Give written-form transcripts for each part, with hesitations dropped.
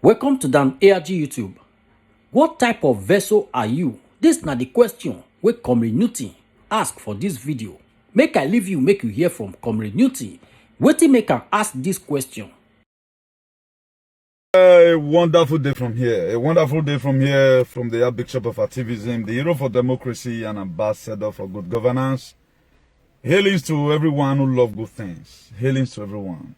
Welcome to Dan ARG YouTube. What type of vessel are you? This na the question wey Comrade Newton ask for this video. Make I leave you, make you hear from Comrade Newton. Wetin make am ask this question? A wonderful day from here. A wonderful day from here, from the Archbishop of Activism, the hero for democracy and ambassador for good governance. Hailings to everyone who love good things. Hailings to everyone.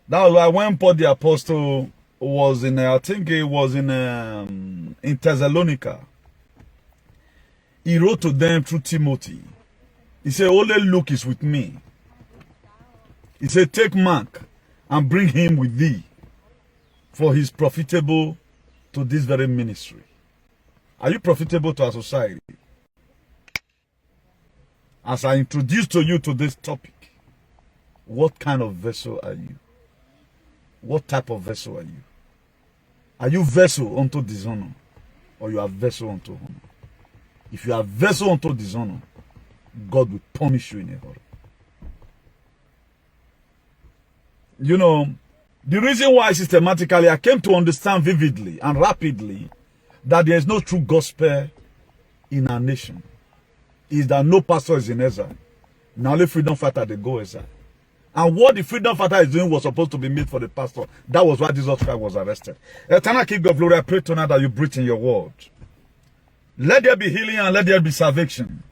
That was why when Paul the Apostle was in, I think it was in Thessalonica, he wrote to them through Timothy. He said, only Luke is with me. He said, take Mark and bring him with thee, for he is profitable to this very ministry. Are you profitable to our society? As I introduce to you to this topic, what kind of vessel are you? What type of vessel are you? Are you vessel unto dishonor, or you are vessel unto honor? If you are vessel unto dishonor, God will punish you in a hurry. You know, the reason why systematically I came to understand vividly and rapidly that there is no true gospel in our nation is that no pastor is in exile. Now only freedom fighter they go exile. And what the freedom fighter is doing was supposed to be made for the pastor. That was why Jesus Christ was arrested. Eternal King of Glory, I pray tonight that you breathe in your word. Let there be healing and let there be salvation.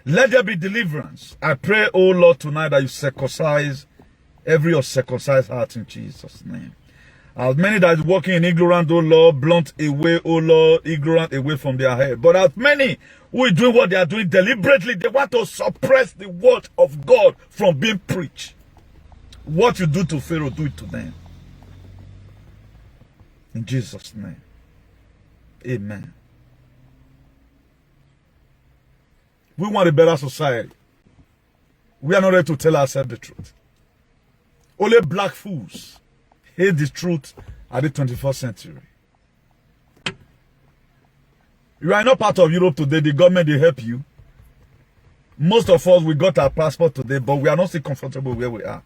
Let there be deliverance. I pray, oh Lord, tonight that you circumcise every uncircumcised heart in Jesus' name. As many that is walking in ignorance, oh Lord, blunt away, oh Lord, ignorant away from their head. But as many who are doing what they are doing deliberately, they want to suppress the word of God from being preached. What you do to Pharaoh, do it to them. In Jesus' name. Amen. We want a better society. We are not ready to tell ourselves the truth. Only black fools hate the truth at the 21st century. You are not part of Europe today. The government, they help you. Most of us, we got our passport today, but we are not still comfortable where we are.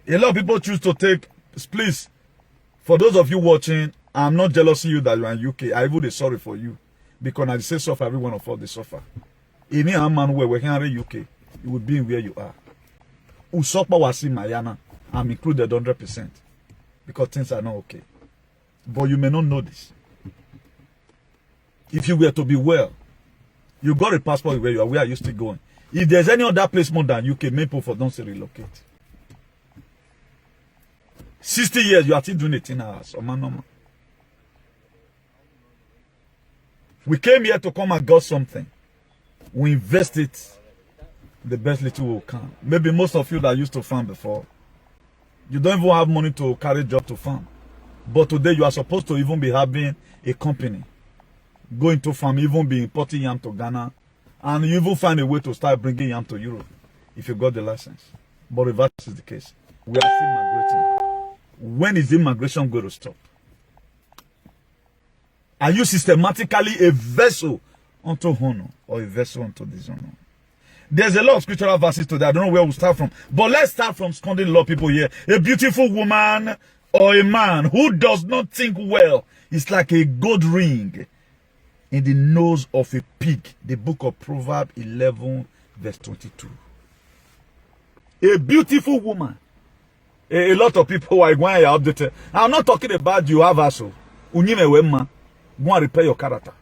A lot of people choose to take, please, for those of you watching, I'm not jealous of you that you are in UK. I even sorry for you. Because I say suffer, every one of us, they suffer. If me and man were working in the UK, you would be where you are. Usopa was in Mayana. I'm included 100%. Because things are not okay. But you may not know this. If you were to be well, you got a passport where you are, where are you still going? If there's any other place more than UK, maybe for don't say relocate. 60 years, you are still doing 18 hours. We came here to come and got something. We invest it the best little we can. Maybe most of you that used to farm before, you don't even have money to carry job to farm. But today you are supposed to even be having a company. Going to farm, even be importing yam to Ghana. And you even find a way to start bringing yam to Europe if you got the license. But reverse is the case. We are still migrating. When is immigration going to stop? Are you systematically a vessel unto honor or a vessel unto dishonor? There's a lot of scriptural verses today. I don't know where we'll start from. But let's start from scolding a lot of people here. A beautiful woman or a man who does not think well is like a gold ring in the nose of a pig. The book of Proverbs 11 verse 22. A beautiful woman. A lot of people are going to update. I'm not talking about you have also. Unyime wema. Go and repair your character.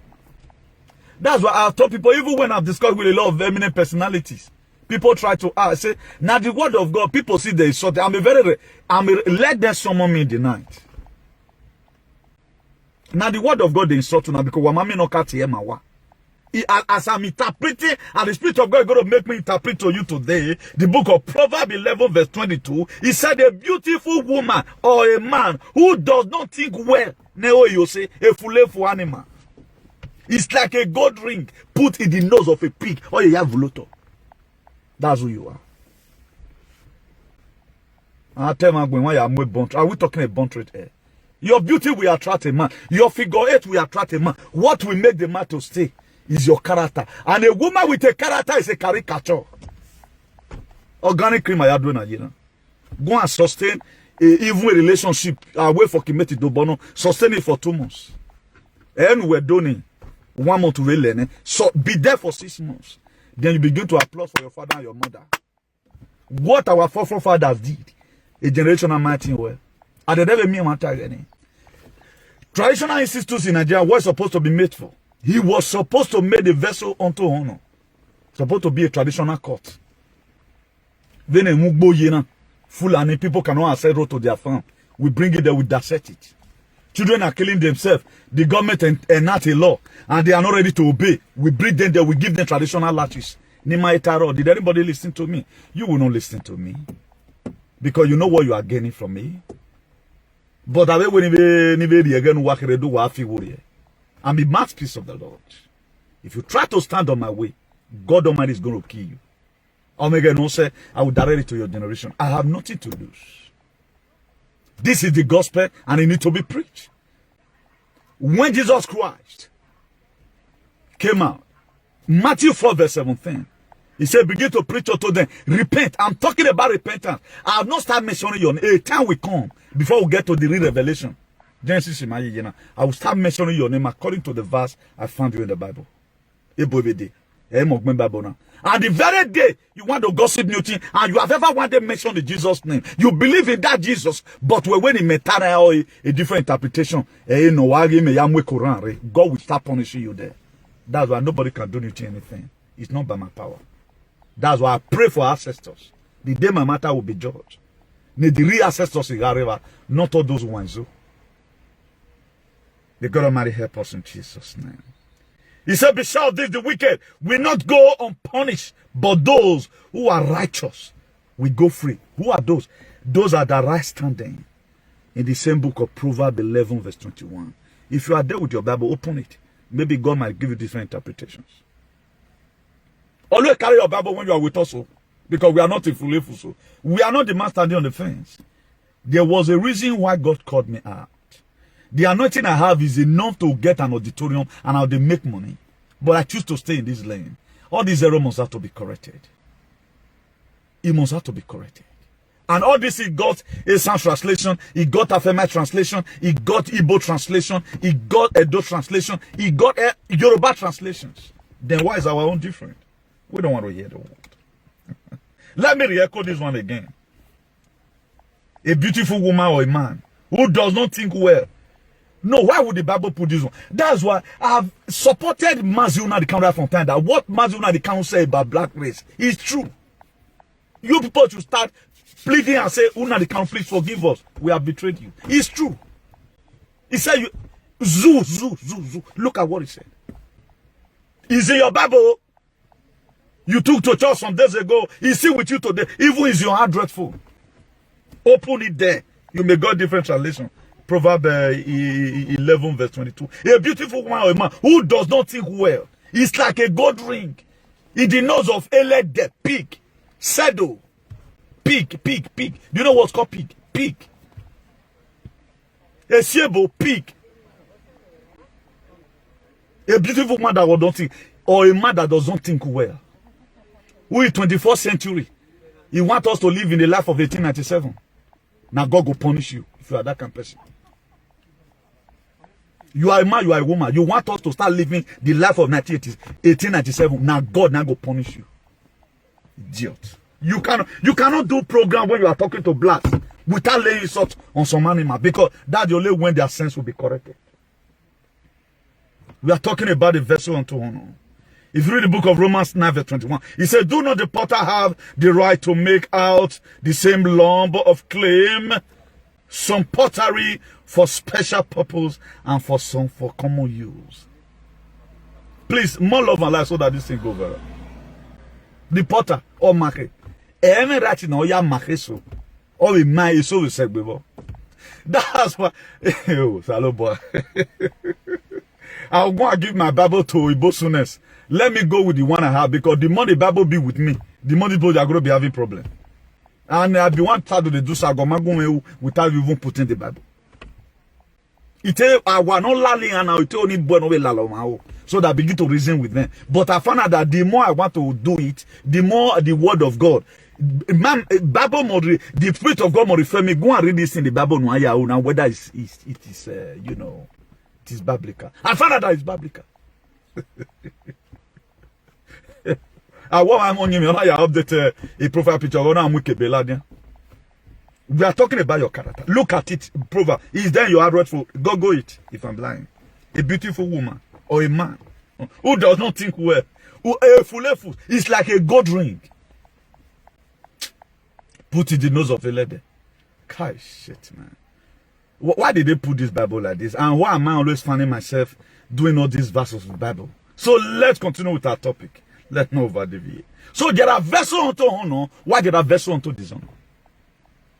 That's why I've told people, even when I've discussed with a lot of eminent personalities, people try to ask, say, now the word of God, people see they sort. Let them summon me in the night. Now the word of God they insult now because wamami no kati emawa. As I'm interpreting, and the Spirit of God is going to make me interpret to you today, the book of Proverbs 11 verse 22, he said a beautiful woman or a man who does not think well, you say, a full animal. It's like a gold ring put in the nose of a pig or a yavuloto. That's who you are. I tell my why are we talking about bond rate here? Your beauty will attract a man. Your figure eight will attract a man. What will make the man to stay is your character. And a woman with a character is a caricature. Organic cream I do now, you know. Go and sustain even a relationship, away for Kimeti Dobono, sustain it for 2 months. And we're doing 1 month to learn. So be there for 6 months. Then you begin to applaud for your father and your mother. What our forefathers did, a generational mighty well. And they never mean one time. Traditional institutes in Nigeria was supposed to be made for. He was supposed to make the vessel unto honor. Supposed to be a traditional court. Then a mugbo yena. Fulani people cannot access road to their farm. We bring it there, we dissect it. Children are killing themselves. The government enact a law and they are not ready to obey. We bring them there, we give them traditional latches. Nima Itaro, did anybody listen to me? You will not listen to me. Because you know what you are gaining from me. But I'm the mouthpiece of the Lord. If you try to stand on my way, God Almighty is going to kill you. Omega no say, I will direct it to your generation. I have nothing to lose. This is the gospel and it needs to be preached. When Jesus Christ came out, Matthew 4 verse 17, he said, begin to preach unto them, repent. I'm talking about repentance. I have not started mentioning your name. A time will come before we get to the real revelation. Genesis, I will start mentioning your name according to the verse I found you in the Bible. And the very day you want to gossip new thing, and you have ever wanted to mention the Jesus name, you believe in that Jesus, but when he met a different interpretation, God will start punishing you there. That's why nobody can do anything. It's not by my power. That's why I pray for ancestors. The day my matter will be judged. The real ancestors in Areva, not all those ones. The God Almighty help us in Jesus' name. He said, be sure this the wicked will not go unpunished, but those who are righteous will go free. Who are those? Those are the right standing. In the same book of Proverbs 11 verse 21. If you are there with your Bible, open it. Maybe God might give you different interpretations. Always carry your Bible when you are with us, because we are not in full. So we are not the man standing on the fence. There was a reason why God called me out. The anointing I have is enough to get an auditorium and how they make money. But I choose to stay in this lane. All these errors must have to be corrected. It must have to be corrected. And all this, he got a Sound translation, he got Afema translation, he got Igbo translation, he got Edo translation, he got Yoruba translations. Then why is our own different? We don't want to hear the word. Let me re-echo this one again. A beautiful woman or a man who does not think well. No, why would the Bible put this one? That's why I've supported Mazuna the Council from time that what Mazuna the Council say about black race is true. You people should start pleading and say, Una the Council, please forgive us. We have betrayed you. It's true. He said, zoo. Look at what he said. Is in your Bible. You took to church some days ago. He's still with you today. Even is your heart dreadful. Open it there. You may go different translation. Proverbs 11 verse 22. A beautiful woman or a man who does not think well. It's like a gold ring in the nose of the pig. Saddle. Pig. Do you know what's called pig? Pig. A siebo pig. A beautiful woman that don't think, or a man that does not think well. Who in 21st century, he wants us to live in the life of 1897. Now God will punish you if you are that kind of person. You are a man, you are a woman. You want us to start living the life of 1897. Now God now go punish you. Idiot. You cannot do program when you are talking to blacks without laying salt on some animal, because that's the only when their sense will be corrected. We are talking about the vessel unto honor. If you read the book of Romans 9 verse 21, he said, do not the potter have the right to make out the same lump of clay, some pottery for special purpose and for some for common use? Please, more love and life so that this thing go well. The potter or market. Any right now, ya market so. Or we might so we say before. That's why. Oh, hello boy. I'm going to give my Bible to Ibosunes. Let me go with the one I have, because the more the Bible be with me, the more the people are going to be having problem. And I be one to do so without even putting the Bible. It I was not lalling and I only born away lalomao, so that I begin to reason with them. But I found out that the more I want to do it, the more the word of God Man, Bible the Spirit of God will refer me. Go and read this in the Bible now, whether it is, you know, it is biblical. I found out that it's biblical. I want on you, I update a profile picture. We are talking about your character. Look at it, proverb. Is there your address for go it if I'm blind? A beautiful woman or a man who does not think well, who a full is like a gold ring. Put it in the nose of a lady. Kai shit, man. Why did they put this Bible like this? And why am I always finding myself doing all these verses of the Bible? So let's continue with our topic. Let's not over deviate. So there are vessels unto honor. Why there are vessels unto dishonor?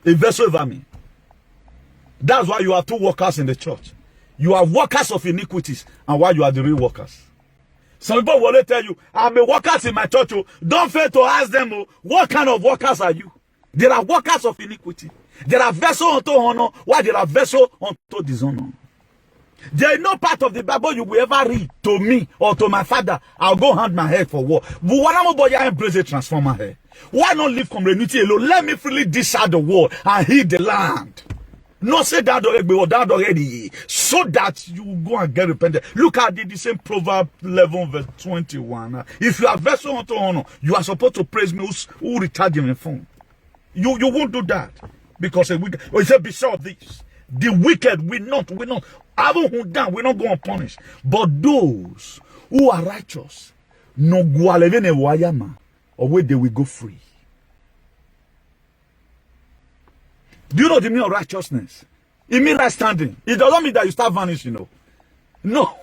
A vessel over me. That's why you have two workers in the church. You are workers of iniquities, and why you are the real workers. Some people will tell you, I'm a worker in my church. Don't fail to ask them, what kind of workers are you? There are workers of iniquity. There are vessels unto honor, while there are vessels unto dishonor. There is no part of the Bible you will ever read to me or to my father. I'll go hand my head for war. But what am I embrace a transformer here? Why not live community alone? Let me freely decide the world and heal the land. Not say that already, so that you go and get repented. Look at the same Proverb 11 verse 21. If you are vessel unto honor, you are supposed to praise me who recharge him in phone. You won't do that because a wicked. He said, be sure of this. The wicked will not. We're not going to punish. But those who are righteous, no gualevene wayama, or where they will go free. Do you know the meaning of righteousness? It means right standing. It doesn't mean that you start vanishing, No.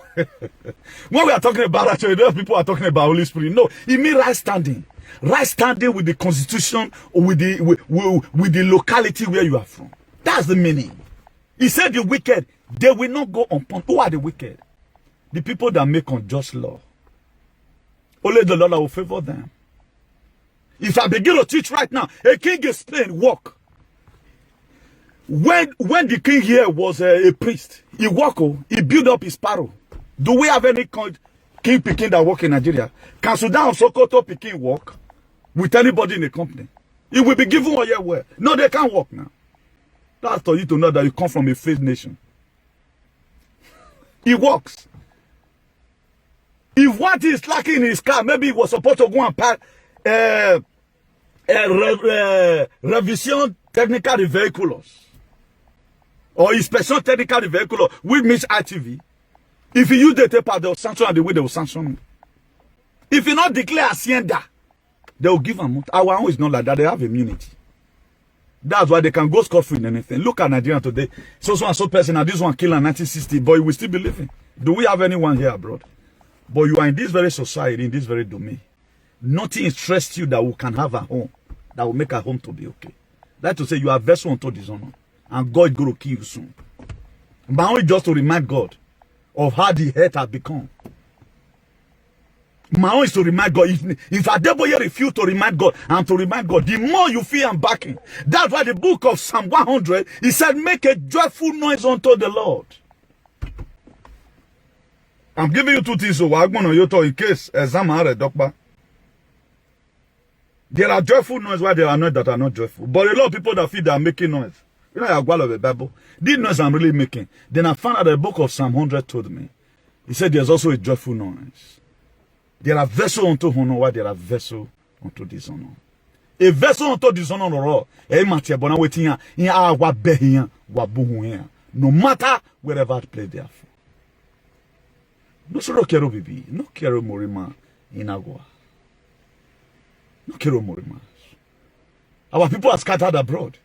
When we are talking about righteousness, people are talking about Holy Spirit. No, it means right standing. Right standing with the constitution or with the locality where you are from. That's the meaning. He said the wicked, they will not go unpunished. Who are the wicked? The people that make unjust law. Only the Lord will favor them. If I begin to teach right now, a king in Spain walk. When the king here was a priest, he walk, he built up his sparrow. Do we have any king Peking that work in Nigeria? Can Sudan or Sokoto Peking work with anybody in the company? It will be given a year where. No, they can't work now. That's for you to know that you come from a faith nation. He works. If what is lacking in his car, maybe he was supposed to go and pack revision technical vehicles or inspection technical vehicle, which means ITV. If you use the paper, they will sanction and the way they will sanction him. If you not declare Hacienda, they will give them. Our own is not like that. They have immunity. That's why they can go scot-free in anything. Look at Nigeria today. So and so person, and this one killed in 1960, but we still be living. Do we have anyone here abroad? But you are in this very society, in this very domain. Nothing interests you that we can have a home, that will make a home to be okay. That's to say you are vessel unto dishonor, and God is going to kill you soon. But only just to remind God of how the earth has become. My own is to remind God. If Adeboye refuse to remind God and to remind God, the more you feel I'm backing. That's why the book of Psalm 100, he said, make a joyful noise unto the Lord. I'm giving you two things, so in case exam are doctor. There are joyful noise while there are noise that are not joyful. But a lot of people that feel they are making noise. You know, I go of the Bible. This noise I'm really making. Then I found out the book of Psalm 100 told me. He said there's also a joyful noise. There are vessels unto honor while there are vessels unto dishonor. A vessel unto dishonor, no matter wherever it plays there. No solo quiero vivir, no quiero morir más in agua. No quiero morir más. Our people are scattered abroad.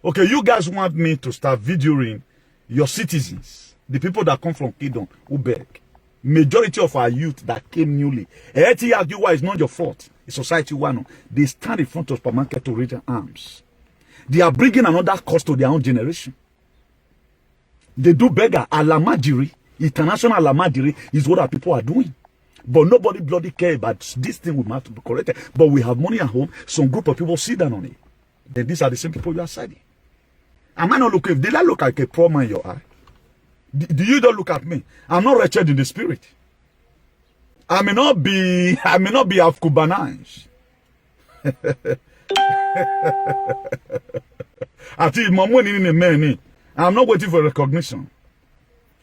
Okay, you guys want me to start videoing your citizens, the people that come from Kingdom, who beg. Majority of our youth that came newly. Why is not your fault. It's society one. They stand in front of supermarket to raise their arms. They are bringing another cost to their own generation. They do beggar. Alamajiri, international alamajiri is what our people are doing. But nobody bloody care about this thing. We have to be corrected. But we have money at home. Some group of people sit down on it. Then these are the same people you are siding. Am I not looking? Did I look like a poor man in your eye? Do you don't look at me? I'm not wretched in the spirit. I may not be half Cubanized. I think my money in a man. I'm not waiting for recognition.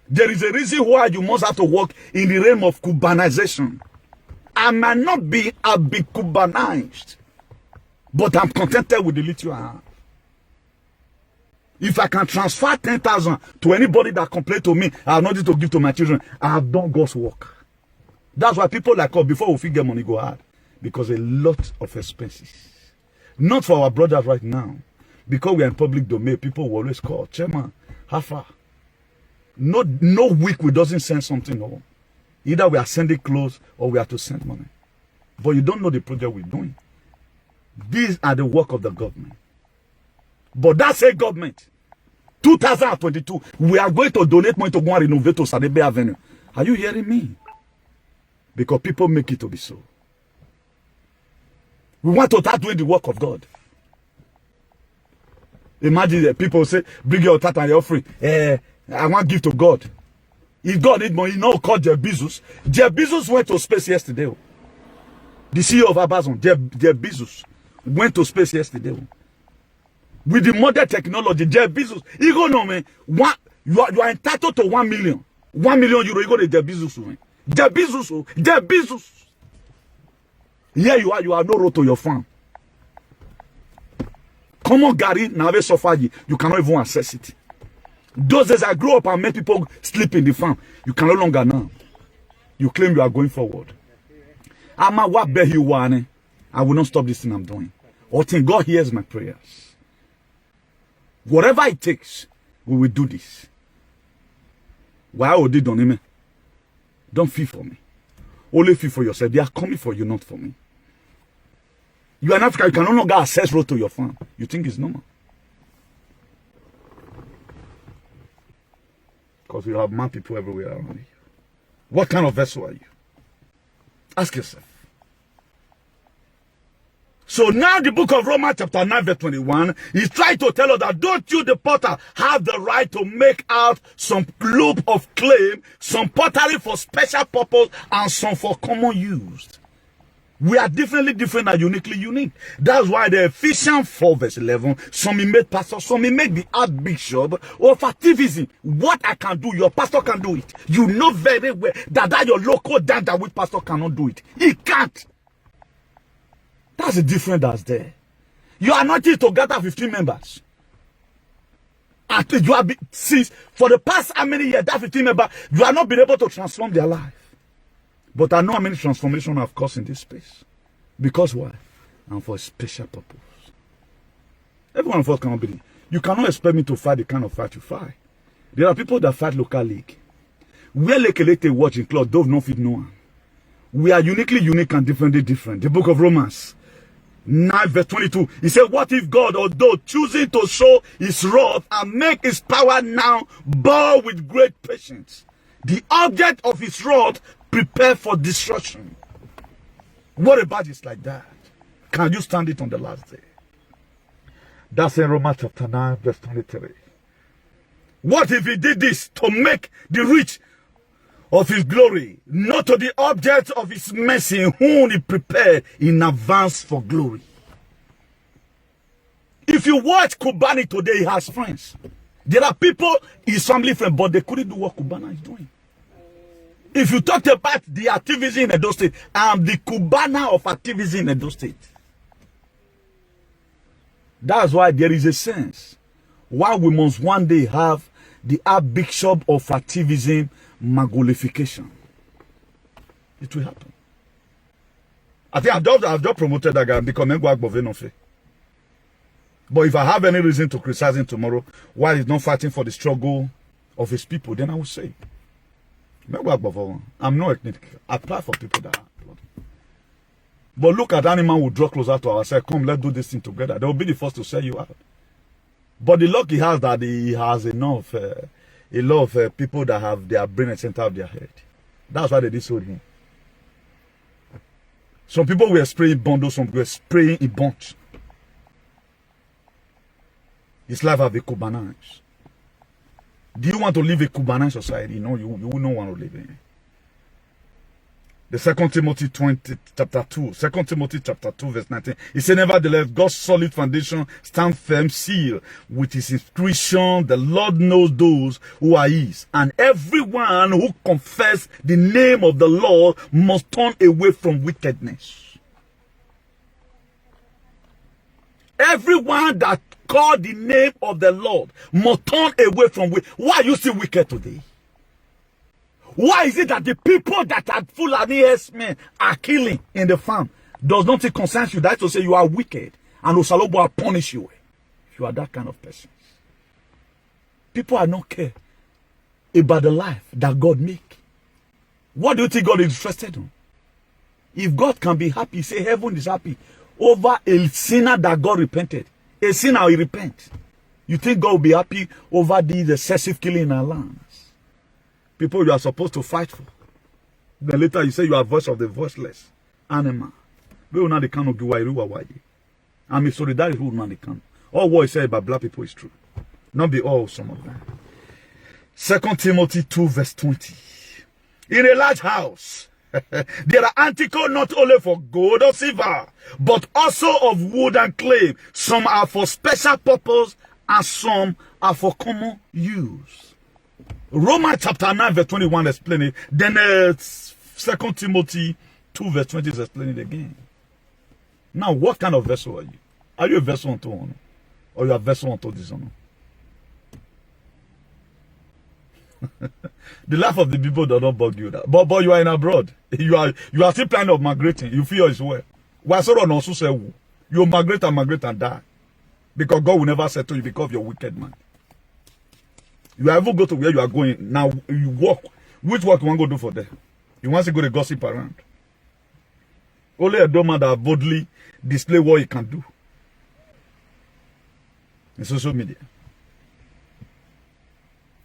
There is a reason why you must have to work in the realm of Cubanization. I might not be a big Cubanized, but I'm contented with the little I have. If I can transfer 10,000 to anybody that complain to me, I have nothing to give to my children. I have done God's work. That's why people like us, before we figure money, go hard. Because a lot of expenses. Not for our brothers right now. Because we are in public domain, people will always call, Chairman, how far? No week we doesn't send something home. Either we are sending clothes or we have to send money. But you don't know the project we're doing. These are the work of the government. But that's a government. 2022, we are going to donate money to go and renovate to Sadebe Avenue. Are you hearing me? Because people make it to be so. We want to start doing the work of God. Imagine that people say, bring your tithe and your offering. I want to give to God. If God need money, you know, call Jeff Bezos. Jeff Bezos went to space yesterday. The CEO of Amazon, Jeff Bezos, went to space yesterday. With the modern technology, Jeff Bezos, you go know, man, you are entitled to 1 million. 1 million euro, you go to Jeff Bezos. Man. Jeff Bezos, Jeff Bezos. Here you are no road to your farm. Come on, Gary, now they suffer you cannot even access it. Those days I grew up and made people sleep in the farm. You can no longer now. You claim you are going forward. I will not stop this thing I'm doing. Until God hears my prayers. Whatever it takes, we will do this. Why would they don't me? Don't feel for me. Only feel for yourself. They are coming for you, not for me. You are in Africa, you can no longer access road to your farm. You think it's normal? Because you have mad people everywhere around you. What kind of vessel are you? Ask yourself. So now the book of Romans chapter 9 verse 21 is trying to tell us that don't you the potter have the right to make out some globe of clay, some pottery for special purpose and some for common use. We are different and uniquely unique. That's why the Ephesians 4 verse 11, some he made pastor, some he made the archbishop of activism. What I can do, your pastor can do it. You know very well that your local dada with pastor cannot do it. He can't. That's the difference that's there. You are not here to gather 15 members. And you have been, since for the past how many years, that 15 members, you have not been able to transform their life. But I know how many transformations I've caused in this space. Because why? And for a special purpose. Every one of us cannot be. You cannot expect me to fight the kind of fight you fight. There are people that fight local league. Where Lekelete watch in club, Dove no fit no one. We are uniquely unique and differently different. The book of Romans 9 verse 22. He said, what if God, although choosing to show his wrath and make his power now, bore with great patience the object of his wrath, prepare for destruction. What about it like that? Can you stand it on the last day? That's in Romans chapter 9 verse 23. What if he did this to make the rich of his glory, not to the object of his mercy, whom he prepared in advance for glory? If you watch Kubani today, he has friends. There are people, his family friends, but they couldn't do what Kubana is doing. If you talk about the activism in Edo State, I'm the Cubana of activism in Edo State. That's why there is a sense why we must one day have the Archbishop of activism magnification. It will happen. I think I've just promoted that guy and become Ngwagbo. But if I have any reason to criticize him tomorrow, why he's not fighting for the struggle of his people, then I will say, I'm not ethnic. I apply for people that are blood. But look at any man who draw closer to us, say, come, let's do this thing together. They will be the first to sell you out. But the luck he has that he has enough, a lot of people that have their brain at the center of their head. That's why they disowned him. Some people were spraying bundles, some were spraying in bunch. His life have a Cubanized. Do you want to live a Cubanized society? No, you will not want to live in it. The 2 Timothy chapter 2 chapter 2 verse 19. It says, nevertheless, God's solid foundation stand firm, seal with his inscription. The Lord knows those who are his. And everyone who confess the name of the Lord must turn away from wickedness. Everyone that call the name of the Lord must turn away from wickedness. Why are you still wicked today? Why is it that the people that are Fulani men are killing in the farm does not concern you? That's to say you are wicked and Osalobo will punish you if you are that kind of person. People are not care about the life that God make. What do you think God is interested in? If God can be happy, say heaven is happy over a sinner that God repented. A sinner will repent. You think God will be happy over the excessive killing in our lands? People you are supposed to fight for. Then later you say you are voice of the voiceless animal. We will not the kind of giwa. I'm solidarity who not the kind. All what is said about black people is true. Not be all, some of them. 2 Timothy 2 verse 20. In a large house, there are articles not only for gold or silver, but also of wood and clay. Some are for special purpose and some are for common use. Romans chapter 9 verse 21 explain it. Then 2 Timothy 2 verse 20 is explaining it again. Now, what kind of vessel are you? Are you a vessel unto honor? Or you are a vessel unto dishonor? The life of the people does not bug you. That. But you are in abroad. You are still planning of migrating. You feel as well. Why so don't also say you migrate and die. Because God will never settle you because of your wicked man. You ever go to where you are going, now you walk. Which work you want to go do for them? You want to go to gossip around. Only a dumb man that boldly display what he can do. In social media.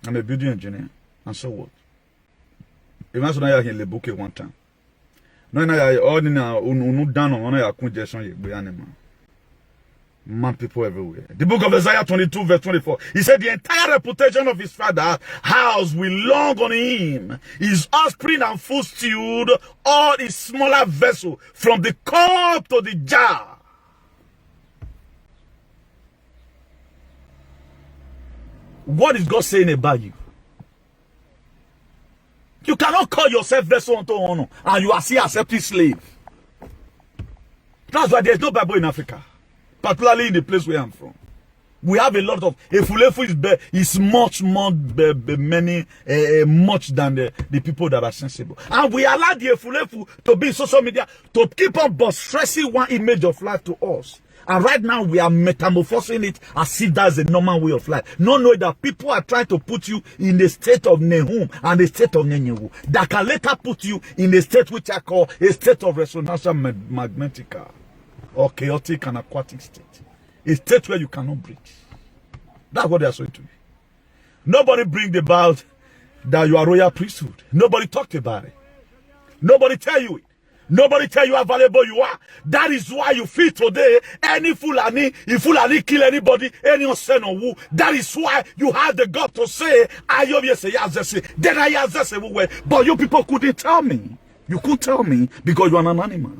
I'm a building engineer. And so what? Imagine I in the book one time. No, I only down on a congestion you be animal. Man, people everywhere. The book of Isaiah 22 verse 24. He said the entire reputation of his father's house will long on him. His offspring and full stewed, all his smaller vessel, from the cup to the jar. What is God saying about you? You cannot call yourself vessel unto honor and you are still accepting slave. That's why there's no Bible in Africa. Particularly in the place where I'm from. We have a lot of Efulefu is much more many much than the people that are sensible. And we allow the Efulefu to be in social media to keep on stressing one image of life to us. And right now we are metamorphosing it as if that's a normal way of life. Not knowing that people are trying to put you in the state of Nehum and the state of Nenyewu. That can later put you in a state which I call a state of resonantia magnetica. Or chaotic and aquatic state. A state where you cannot breathe. That's what they are saying to you. Nobody bring about that you are royal priesthood. Nobody talked about it. Nobody tell you it. Nobody tell you how valuable you are. That is why you feel today, any Fulani, if Fulani kill anybody, any son or who, that is why you have the God to say, then I but you people couldn't tell me. You could tell me because you are an animal.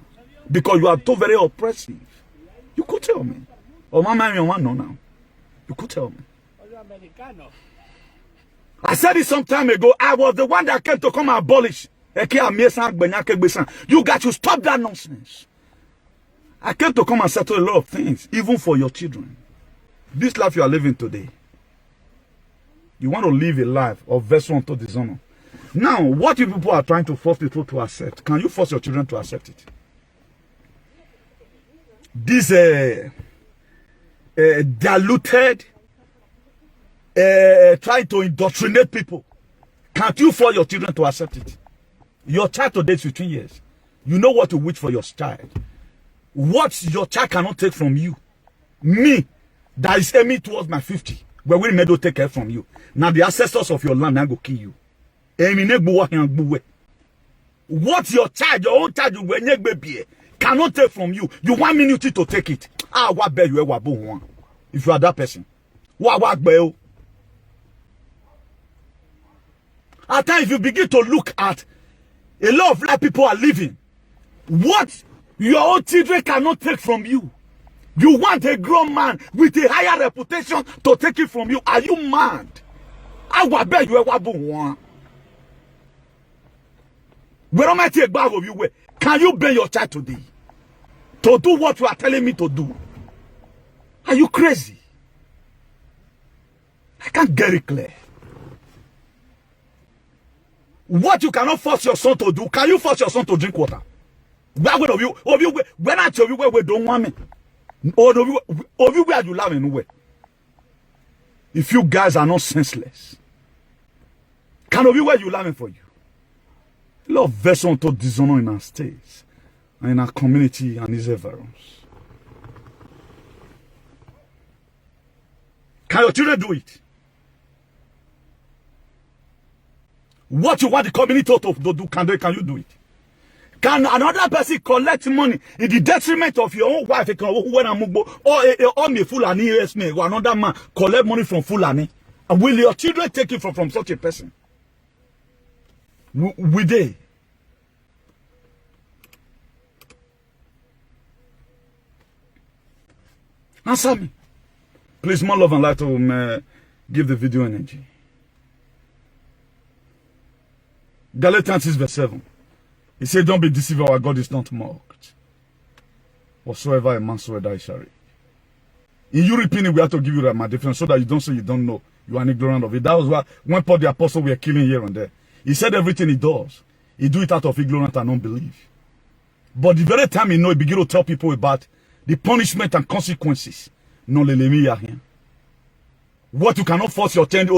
Because you are too very oppressive. You could tell me. Oh, my man, you want to know now. You could tell me. I said it some time ago. I was the one that came to come and abolish. You got to stop that nonsense. I came to come and settle a lot of things, even for your children. This life you are living today, you want to live a life of vessel unto dishonor. Now, what if people are trying to force people to accept? Can you force your children to accept it? This diluted, trying to indoctrinate people. Can't you force your children to accept it? Your child today is 15 years. You know what to wish for your child. What your child cannot take from you. Me, that is aiming towards my 50. Where we may not take care from you. Now the ancestors of your land now go kill you. What your child, your own child, you cannot take from you. You want me to take it. Ah, what bear you ever born? If you are that person. What bear? At times, if you begin to look at A lot of black people are living. What your own children cannot take from you. You want a grown man with a higher reputation to take it from you. Are you mad? I will beg you one. Where am I take back of you? Can you beg your child today to do what you are telling me to do? Are you crazy? I can't get it clear. What you cannot force your son to do, can you force your son to drink water? When I tell you where don't want me, or you where you love anywhere. If you guys are not senseless, can of you where you laughing for you? A lot of vessels to dishonor in our states and in our community and its environs. Can your children do it? What you want the community to do, can you do it? Can another person collect money in the detriment of your own wife or me Fulani or another man collect money from Fulani? And will your children take it from such a person? Will they? Answer me. Please, more love and light to give the video energy. Galatians 6 verse 7. He said, don't be deceived, our God is not mocked. Whatsoever a man soever shall reap. In European, we have to give you my difference so that you don't say you don't know. You are ignorant of it. That was why when Paul the Apostle were killing here and there. He said everything he does, he do it out of ignorance and unbelief. But the very time he know, he begin to tell people about the punishment and consequences. No lelemi here. What you cannot force your child,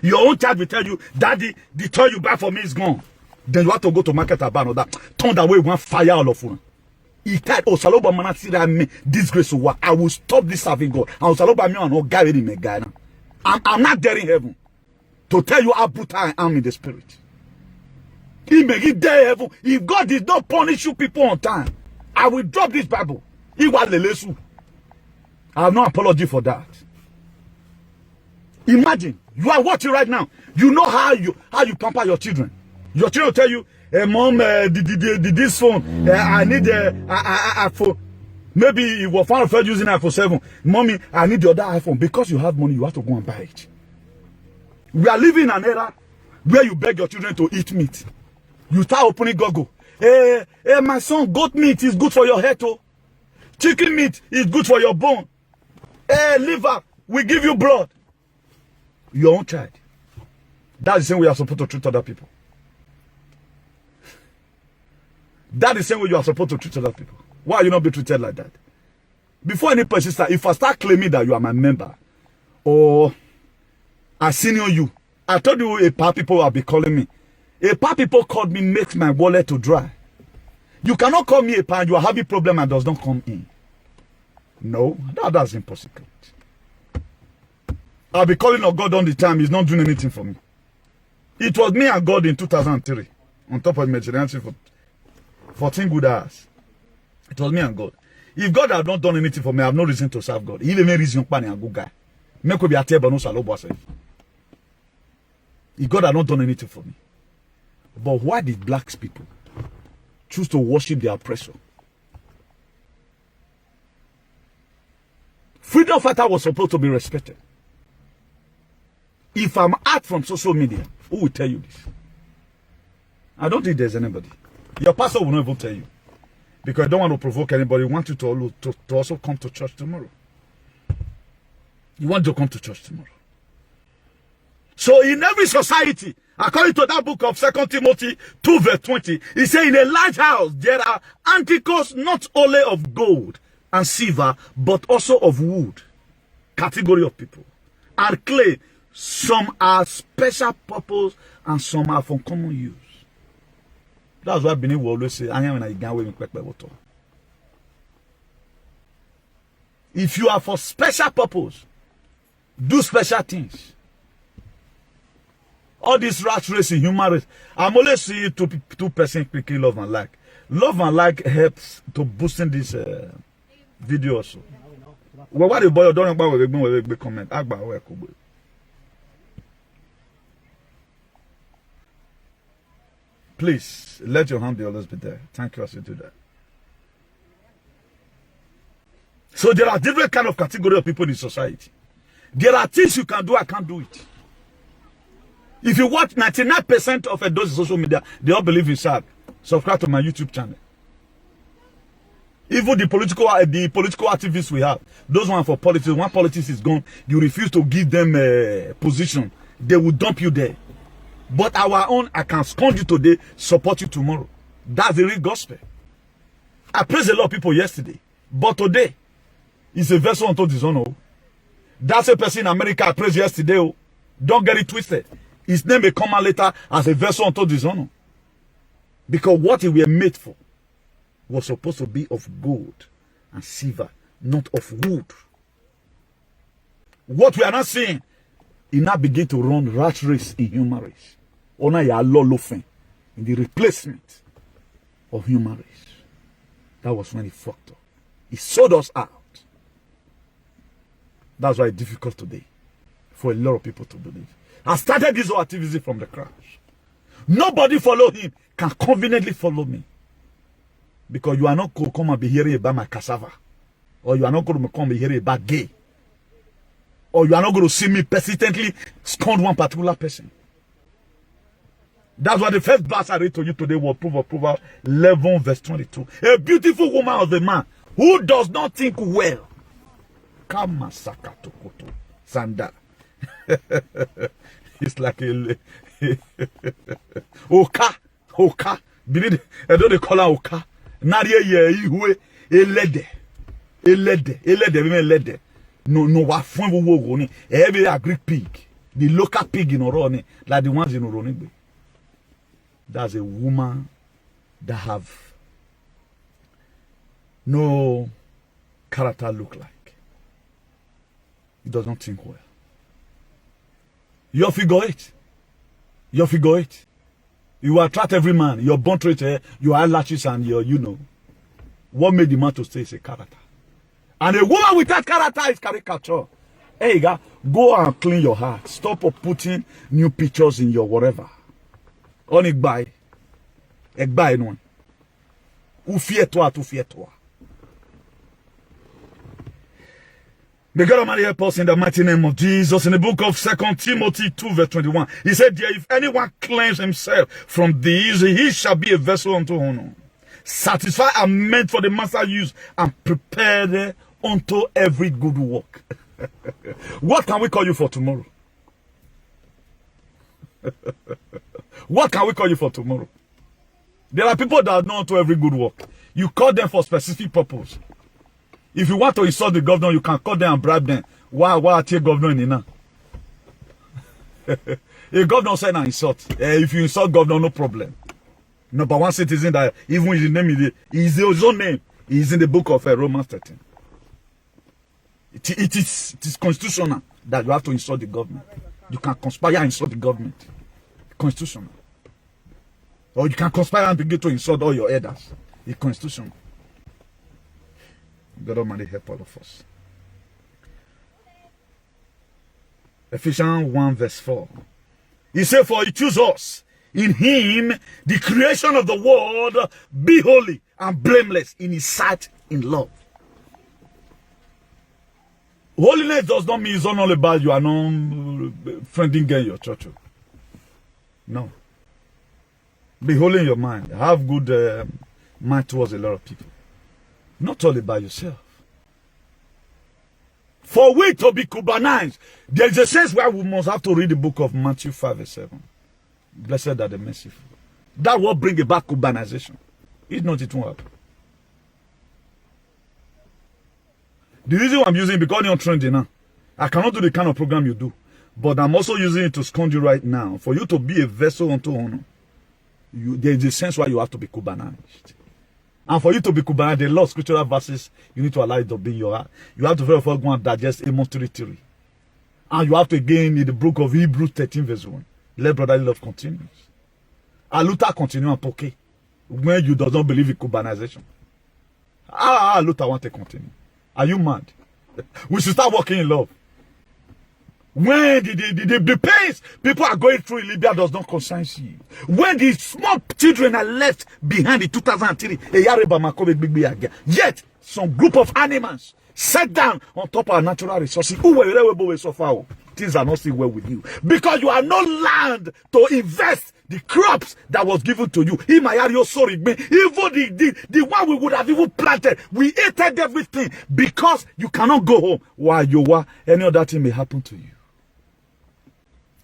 your own child will tell you, Daddy, the toy you buy for me is gone. Then you have to go to market and buy another. Turn that way, one fire all of you. He said, oh, Saloba Manasira me disgrace to what? I will stop this serving God. And Saloba me and no guy in me guy. I'm not there in heaven to tell you how brutal I am in the spirit. He may get there in heaven. If God did not punish you people on time, I will drop this Bible. He was lelesu. I have no apology for that. Imagine you are watching right now. You know how you pamper your children. Your children will tell you, hey, Mom, this phone, I need iPhone. Maybe you were found first using iPhone 7. Mommy, I need the other iPhone. Because you have money, you have to go and buy it. We are living in an era where you beg your children to eat meat. You start opening Google. Hey, my son, goat meat is good for your head, oh. Chicken meat is good for your bone. Hey, liver, we give you blood. Your own child. That's the same way you are supposed to treat other people. That's the same way you are supposed to treat other people. Why are you not being treated like that? Before any person start, if I start claiming that you are my member or I senior you, I told you a paar people will be calling me. A paar people called me makes my wallet to dry. You cannot call me a paar and you are having problem and does not come in. No, that's impossible. I'll be calling on God on the time. He's not doing anything for me. It was me and God in 2003. On top of Mediterranean for 14 good hours. It was me and God. If God had not done anything for me, I have no reason to serve God. He may reason a good guy. Make be a table no salo boss. If God had not done anything for me. But why did black people choose to worship their oppressor? Freedom fighter was supposed to be respected. If I'm out from social media, who will tell you this? I don't think there's anybody. Your pastor will not even tell you. Because I don't want to provoke anybody. I want you to also come to church tomorrow. You want to come to church tomorrow. So in every society, according to that book of 2 Timothy 2 verse 20, it says in a large house there are articles not only of gold and silver, but also of wood. Category of people. And clay. Some are special purpose and some are for common use. That's why Benin will always say, I am in a way. If you are for special purpose, do special things. All this rat race in human race, I'm only seeing two persons quickly love and like. Love and like helps to boosting this video also. Well, what the boy don't know comment. Please, let your hand always be there. Thank you as you do that. So there are different kind of category of people in society. There are things you can do, I can't do it. If you watch 99% of those social media, they all believe in SAG. Subscribe to my YouTube channel. Even the political activists we have, those one for politics, when politics is gone, you refuse to give them a position, they will dump you there. But our own, I can scold you today, support you tomorrow. That's the real gospel. I praised a lot of people yesterday, but today is a vessel unto dishonor. That's a person in America I praised yesterday. Oh. Don't get it twisted. His name may come out later as a vessel unto dishonor. Because what we were made for was supposed to be of gold and silver, not of wood. What we are not seeing, he now begin to run rat race in human race. Honor ya in the replacement of human race. That was when he fucked up. He sold us out. That's why it's difficult today for a lot of people to believe. I started this whole activity from the crash. Nobody follow him can conveniently follow me. Because you are not going to come and be hearing about my cassava. Or you are not going to come and be hearing about gay. Or you are not going to see me persistently scorn one particular person. That's why the first verse I read to you today was Proverbs 11 verse 22. A beautiful woman of the man who does not think well. Kama sakatokoto sanda. It's like a Oka. Believe I don't they call her Oka. Nadia ye ihwe elede. No wa fun wo go every Greek pig. The local pig in Oroni, like the ones in Oroni. That's a woman that have no character look like. It does not think well. You figure it. You attract every man. Your bond rate, your eyelashes, and your, what made the man to stay is a character. And a woman without character is caricature. Hey, guy, go and clean your heart. Stop putting new pictures in your whatever. On Egbai one. Ou fier-toi, tout fier-toi. May God Almighty help us in the mighty name of Jesus. In the book of 2 Timothy 2 verse 21, he said, "Dear, if anyone claims himself from these, he shall be a vessel unto honor, satisfied and meant for the master use, and prepared unto every good work." What can we call you for tomorrow? What can we call you for tomorrow? There are people that are known to every good work. You call them for specific purpose. If you want to insult the governor, you can call them and bribe them. Why are you governor in Ina? A governor said an insult. If you insult governor, no problem. Number one citizen that even his name is his own name. He is in the book of Romans 13. It is constitutional that you have to insult the government. You can conspire and insult the government. Constitutional. Or you can conspire and begin to insult all your elders. It's constitutional. God Almighty help all of us. Ephesians 1 verse 4. He said, "For he chose us in him, the creation of the world, be holy and blameless in his sight in love." Holiness does not mean it's not all about you are not friending in your church. No. Be holy in your mind. Have good mind towards a lot of people. Not all about yourself. For we to be Cubanized, there is a sense where we must have to read the book of Matthew 5 verse 7. Blessed are the merciful. That will bring about Cubanization. It's not, it won't happen. The reason I'm using it because you're trending now. I cannot do the kind of program you do. But I'm also using it to scold you right now. For you to be a vessel unto honor, there is a sense where you have to be Cubanized. And for you to be Cubanized, the Lord scriptural verses, you need to allow it to be in your heart. You have to very well go and digest Amos 3:3. And you have to again in the book of Hebrews 13 verse 1. Let brotherly love continues. Luther continue and poke. When you do not believe in Cubanization. Luther want to continue. Are you mad? We should start walking in love. When the pains people are going through in Libya does not concern you. When the small children are left behind in 2003, yet some group of animals sat down on top of our natural resources. Things are not still well with you because you have no land to invest the crops that was given to you. Even the one we would have even planted, we ate everything because you cannot go home while you were. Any other thing may happen to you.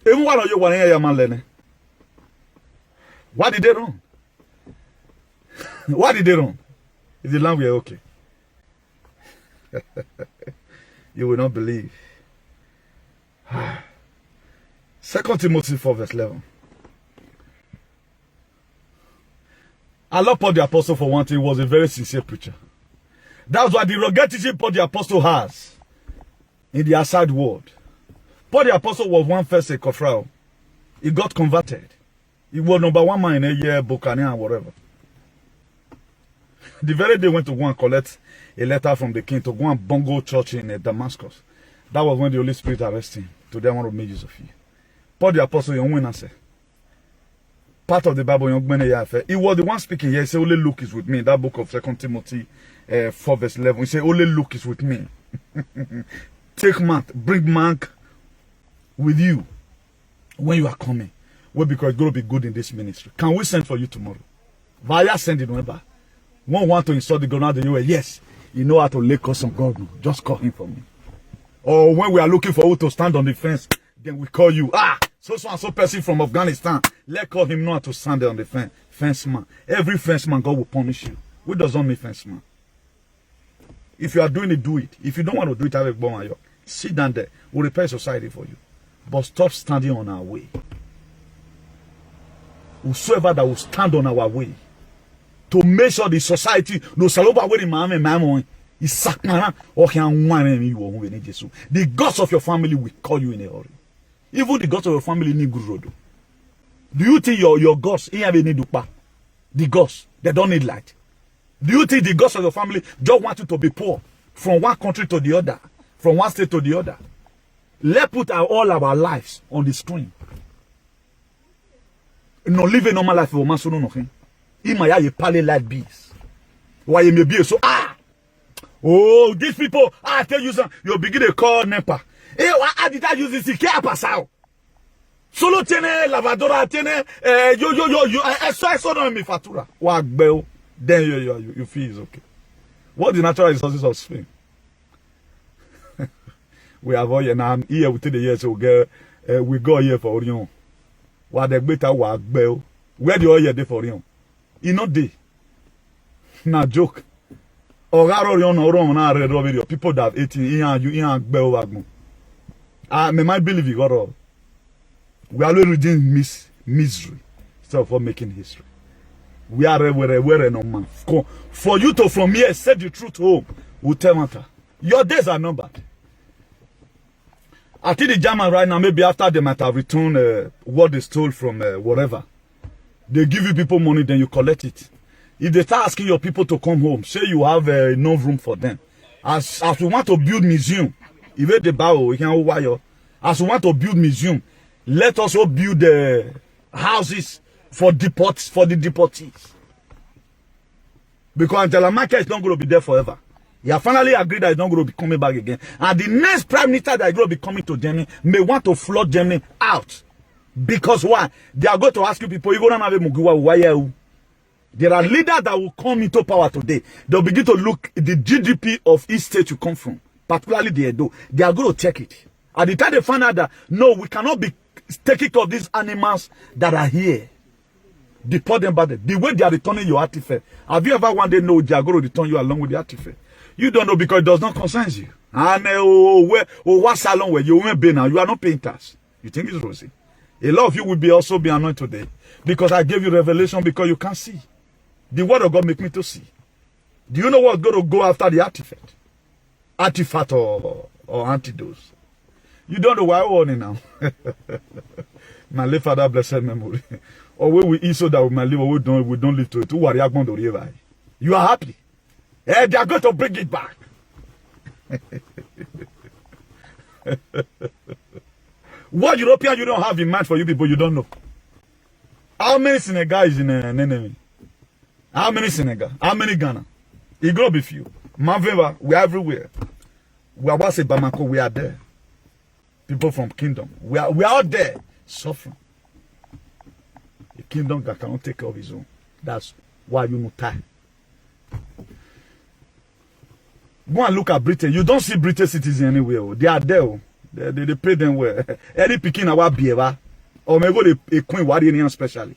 Even one of you want to hear man learning. What did they wrong? What did they wrong? If the land were okay, you will not believe. 2 Timothy 4 verse 11. I love Paul the Apostle for one thing. He was a very sincere preacher. That's why the rugged teaching Paul the Apostle has in the outside world. Paul the Apostle was one first a Kofrao. He got converted. He was #1 man in a year, Bokania and whatever. The very day went to go and collect a letter from the king to go and bongo church in Damascus. That was when the Holy Spirit arrested him. Today I want to make use of you. Paul the Apostle, young winner, say. Part of the Bible, young man, he was the one speaking here. He said, only Luke is with me. That book of 2 Timothy 4 verse 11. He said, only Luke is with me. Take Mark, bring Mark with you when you are coming. Well, because it's going to be good in this ministry. Can we send for you tomorrow? Via send it whenever. One want to install the ground, you yes, you know how to lay curse on God. Just call him for me. Or when we are looking for who to stand on the fence, then we call you. So and so person from Afghanistan. Let's call him know how to stand there on the fence. Fence man. Every fence man, God will punish you. Who does not mean fence man? If you are doing it, do it. If you don't want to do it, have a bomb. Sit down there. We'll repair society for you. But stop standing on our way. Whosoever that will stand on our way to make sure the society no saloba wey mama is sakmana or can one you. The gods of your family will call you in a hurry. Even the gods of your family need good road. Do you think your gods have any dupa? The gods, they don't need light. Do you think the gods of your family just want you to be poor from one country to the other, from one state to the other? Let's put all our lives on the screen. No live a normal life for Masuno nothing. Imaya ye pale like bees. Why you may be so oh, these people, I tell you something, you begin to call NEPA. Hey, why did I use this? Care pasao. Solo tiene lavadora tiene yo eso no mi fatura. Wagbel. Then you feel is okay. What the natural resources of Spain? We have all now here within the years we go here for Orion. What the better wagbel. Where the oil there for Orion? You know day. Na joke. People that have 18 you bell wagon. Me might believe you got all. We are already reading misery instead of making history. We are where no man. For you to from here set the truth home will tell matter. Your days are numbered. I think the German right now, maybe after they might have returned what they stole from whatever. They give you people money, then you collect it. If they start asking your people to come home, say you have enough room for them. As we want to build museum, even the bow, we can wire. As we want to build museum, let us also build houses for the deportees. Because Angela Merkel is not going to be there forever. He has finally agreed that he's not going to be coming back again. And the next prime minister that is going to be coming to Germany may want to flood Germany out. Because why? They are going to ask you people, you don't have a Mugiwa, why are you? There are leaders that will come into power today. They'll begin to look at the GDP of each state you come from, particularly the Edo. They are going to check it. At the time they find out that, no, we cannot be taking care of these animals that are here. Deport them back there. The way they are returning your artifact. Have you ever one day know they are going to return you along with the artifact? You don't know because it does not concern you. And what salon where you won't be now? You are not painters. You think it's rosy. A lot of you will be also be anointed today because I gave you revelation because you can't see. The word of God make me to see. Do you know what's going to go after the artifact? Artifact or antidote? You don't know why I want it now. My late father, blessed memory. Or when we eat so that we might live, or we don't live to it. You are happy. Eh, they are going to bring it back. What European Union have in mind for you people, you don't know. How many Senegal is in an enemy? How many Senegal? How many Ghana? It gonna be few. Manveva, we are everywhere. We are about to say Bamako, we are there. People from kingdom. We are out there suffering. A kingdom that cannot take care of his own. That's why you not tie. Go and look at Britain. You don't see British citizens anywhere. Oh. They are there. Oh. They pay them well. Any picking our beer, or maybe a queen warrior especially.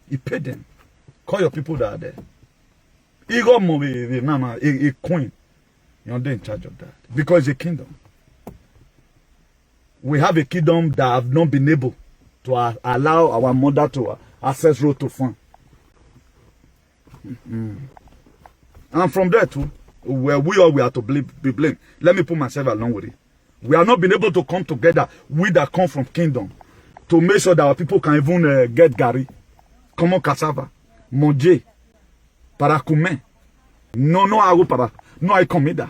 You pay them. Call your people that are there. You got a queen. You're in charge of that. Because it's a kingdom. We have a kingdom that have not been able to allow our mother to access road to farm. And from there too, where we are to be blamed. Let me put myself along with it. We have not been able to come together, we that come from kingdom, to make sure that our people can even get gari, common cassava, monje, parakume. No, I comida.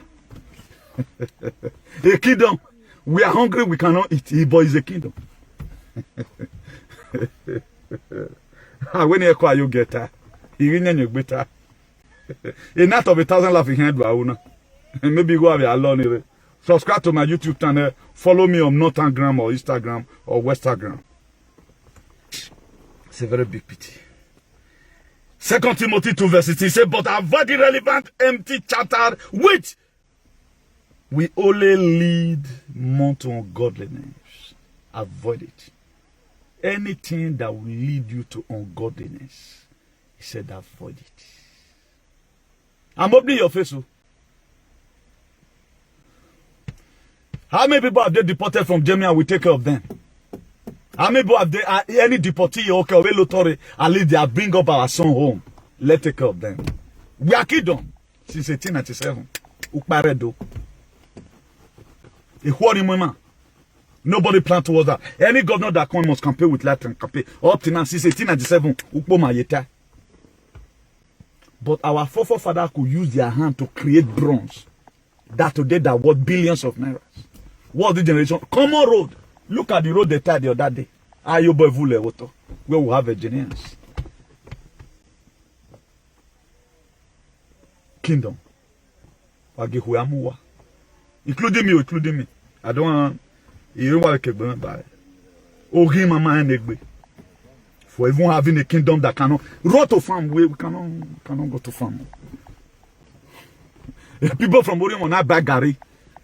A kingdom. We are hungry, we cannot eat. But it's a kingdom. When you get that, you better. A night of 1,000 laughing hand, maybe go have a alone. Subscribe to my YouTube channel. Follow me on Northagram or Instagram or Westagram. It's a very big pity. 2 Timothy 2 verse 16 says, but avoid irrelevant, empty chatter, which we only lead more to ungodliness. Avoid it. Anything that will lead you to ungodliness, he said, avoid it. I'm opening your face. How many people have they deported from Germany and we take care of them? How many people have they, any deportee, okay, at least they bring up our son home. Let's take care of them. We are kingdom since 1897. Ukparedo. Nobody planned towards that. Any governor that comes must campaign with Latin campaign. Up to now, since 1897, Ukpoma Yeta. But our forefathers could use their hand to create bronze. That today that worth billions of naira. What the generation? Common road. Look at the road they tied the other day. Ayobo Vule Woto. Where we have engineers. Kingdom. Including me. I don't want you want to buy. Oh, him mama and egg. For even having a kingdom that cannot road to farm, we cannot go to farm. People from Orion Bagari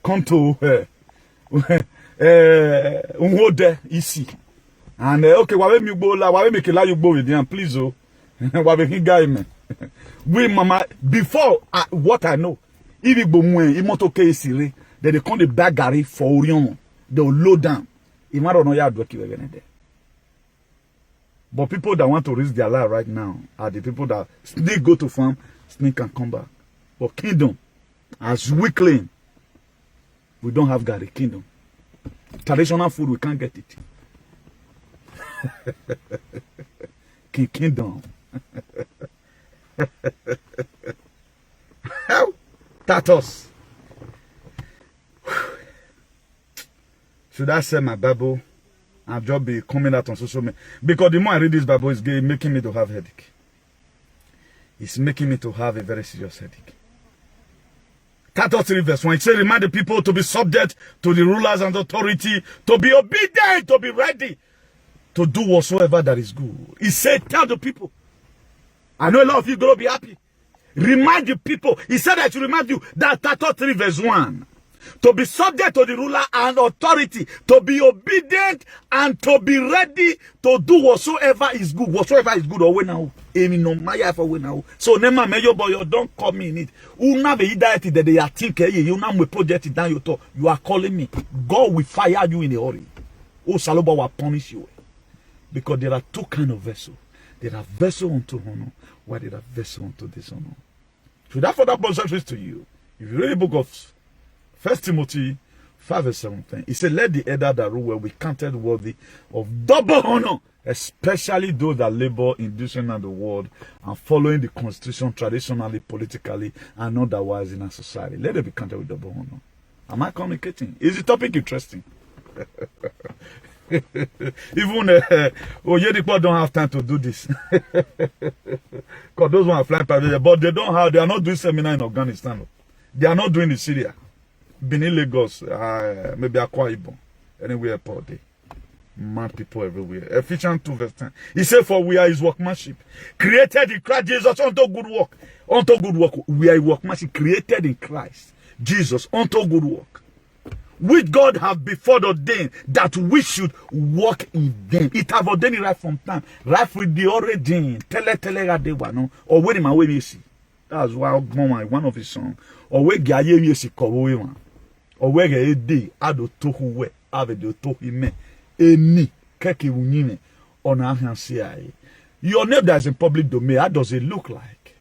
come to Unwode easy. And okay, why me go la, why make you go with them, please oh. Why he guy man. We mama before what I know, if you go mwen, you moto KC, then they come the Bagari for Orion. They will load down. You might not know how to work there. But people that want to risk their life right now are the people that sneak go to farm, sneak and come back. But kingdom, as we claim, we don't have Gary kingdom. Traditional food, we can't get it. Kingdom. How? Tatos. Should I say my Bible? I'll just be coming out on social media. Because the more I read this Bible, it's making me to have headache. It's making me to have a very serious headache. Titus 3 verse 1, it says, remind the people to be subject to the rulers and authority, to be obedient, to be ready, to do whatsoever that is good. He said, tell the people. I know a lot of you going to be happy. Remind the people. He said I should remind you that Titus 3 verse 1. To be subject to the ruler and authority, to be obedient and to be ready to do whatsoever is good. Whatsoever is good, or now. So, Nema Mayo Boy, don't call me in it. Una be that they are thinking, you now we project it down your top. You are calling me. God will fire you in a hurry. Oh, Saloba will punish you. Because there are two kinds of vessels. There are vessels unto honor, while there are vessels unto dishonor. So, therefore, that brings to you. If you read the book of 1 Timothy 5 verse 17, he said, let the elder that rule well be counted worthy of double honor, especially those that labor in dictionary of the word and following the constitution traditionally, politically, and otherwise in our society. Let them be counted with double honor. Am I communicating? Is the topic interesting? Even Oyedepo don't have time to do this. Because those ones are flying private, but they are not doing seminar in Afghanistan. They are not doing in Syria. Benin, Lagos, maybe Akwa Ibom, anywhere per day. Mad people everywhere. Ephesians 2 verse 10. He said, for we are his workmanship, created in Christ Jesus unto good work. Unto good work. We are his workmanship, created in Christ Jesus unto good work, which God have before ordained that we should walk in them. It have ordained it right from time. Right with the origin. Or where my way you see. That's why one of his songs. Or where Gaye you see Kowe. Or where a day ado tohu we ave de tohi me. Eni keke unine on our hands. Your name that is in public domain, how does it look like?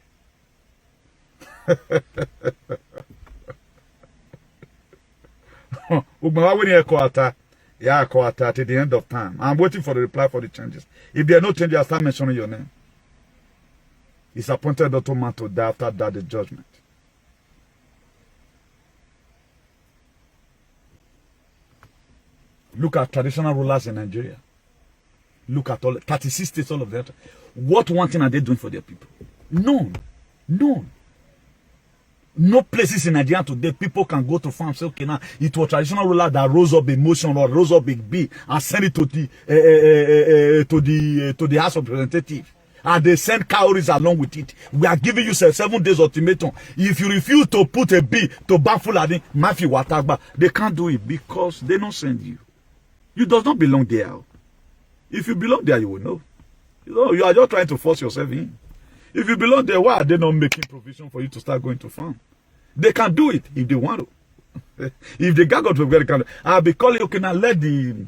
Yeah, quarter at the end of time. I'm waiting for the reply for the changes. If there are no changes, I'll start mentioning your name. It's appointed Dr. Man to die, after that the judgment. Look at traditional rulers in Nigeria. Look at all 36 states, all of that. What one thing are they doing for their people? None. None. No places in Nigeria today people can go to farm and say, okay, now it was traditional ruler that rose up a motion or rose up a bill and send it to the House of Representatives. And they send cowries along with it. We are giving you 7 days ultimatum. If you refuse to put a bill to ban Fulani, Mafi Watagba, they can't do it because they don't send you. You does not belong there. If you belong there, you will know. You are just trying to force yourself in. If you belong there, why are they not making provision for you to start going to farm? They can do it if they want to. If they got to very kind, I'll be calling, okay, now let the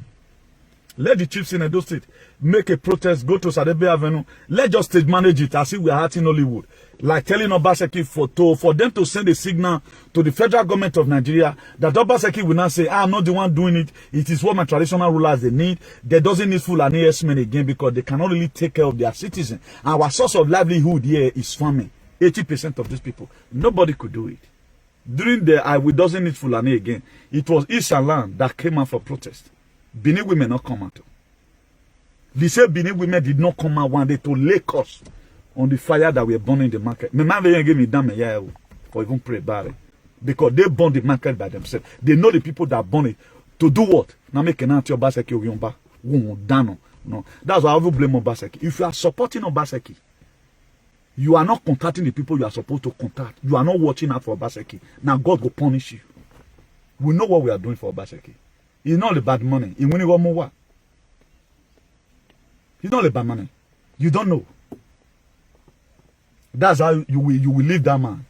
chiefs in Edo State make a protest, go to Sadebe Avenue. Let just stage manage it as if we are hurting Hollywood. Like telling Obaseki for them to send a signal to the federal government of Nigeria that Obaseki will not say, I'm not the one doing it. It is what my traditional rulers they need. They doesn't need Fulani yes-men again because they cannot really take care of their citizens. Our source of livelihood here is farming. 80% of these people. Nobody could do it. During the we doesn't need Fulani again. It was Ishalan that came out for protest. Benin women not come out. They say Benin women did not come out one day to lay curse on the fire that we are burning the market. My man gave me damn for even pray about it. Because they burn the market by themselves. They know the people that burn it. To do what? Now make an anti Obaseki Oyomba. No. That's why I will blame Obaseki. If you are supporting Obaseki, you are not contacting the people you are supposed to contact. You are not watching out for Obaseki. Now God will punish you. We know what we are doing for Obaseki. It's not about money. It's not about money. You don't know. That's how you will leave that man.